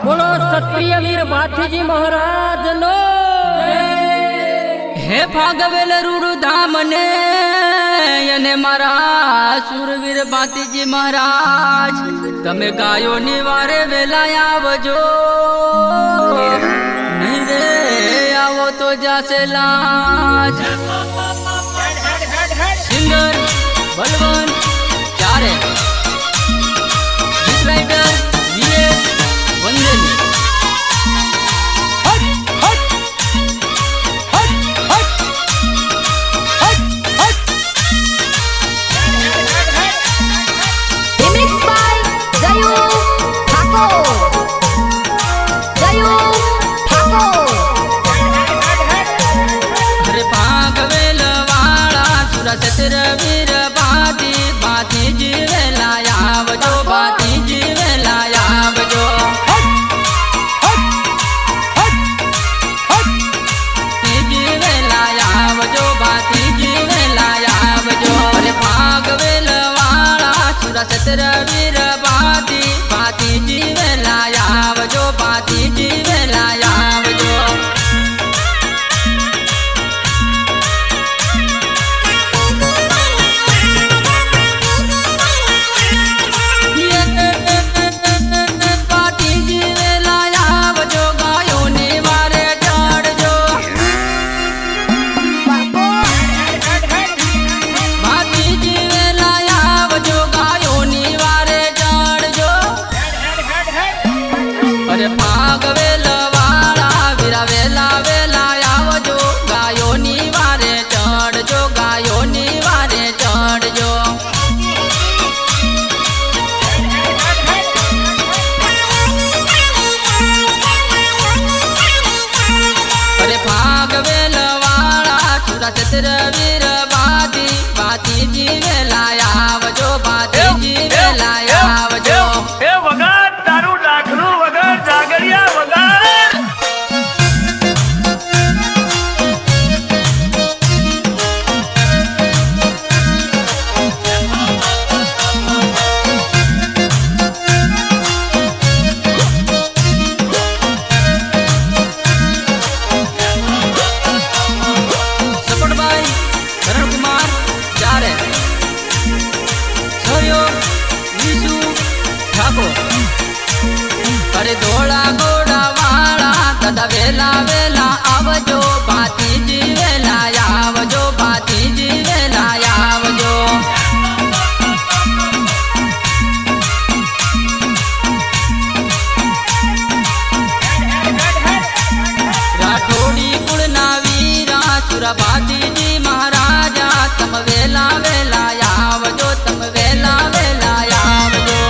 बोलो क्षत्रिय वीर भातीजी महाराज नो हे भागवेल रुड़धाम ने यने मारा सूरवीर भातीजी महाराज तमे गायो निवारे वेला आवजो नहीं रे आवो तो जासे लाज सिंगर बलवंत चारे गीत राइटर नीलेश वंदनी वीर बाती बाती जीवेला आवजो बाती जीवेला आवजो जीवेला आवजो बाती जीवेला आवजो अरे भागवेल वाला सुरा सतर वीर बाती बाती जीवेला आवजो बाती जीवेला आवजो अरे भागवेल वाला वीरा वेला वेला आवजो गायो निवारे चढ़जो गायो निवारे चढ़जो अरे भागवेल वाला चूड़ा चतर वीर बाती बाती जीवेला आवजो बाती जीवेला आवजो अरे धोला घोड़ा वाला दादा वेला वेला आवजो बाती जीवेला आवजो बाती जीवेला आवजो राठोड़ी कुड़ना वीरा चुरा बाती जी महाराजा तम वेला वेला आवजो तम वेला वेला आवजो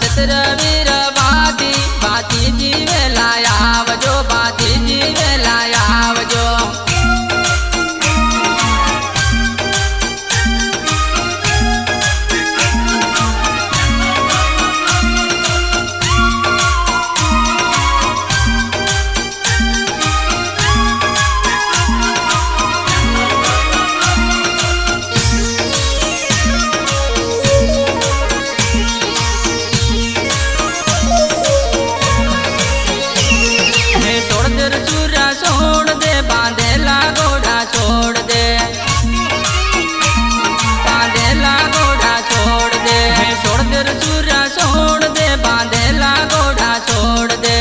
चतर वीर बाती बाती जीवेला आवजो बाती जीवेला आवजो छोड़ दे बांधेला घोड़ा छोड़ दे बांधेला घोड़ा छोड़ दे छोड़ दे चूरा छोड़ दे बांधेला घोड़ा छोड़ दे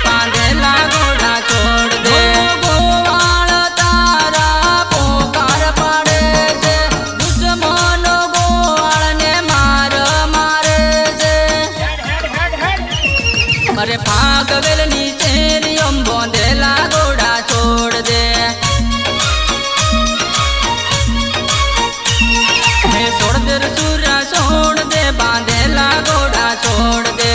बांधेला घोड़ा छोड़ दे गोवाल तारा पोकार पाड़े से दुश्मन गोवाल ने मार मारे से अरे भागवेल नीचे बांधेला घोड़ा छोड़ दे छोड़ दे चूरा छोड़ दे बांधेला घोड़ा छोड़ दे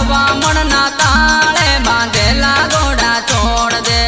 વામણ ના તાળે બાંધેલા ઘોડા છોડ દે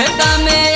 તમે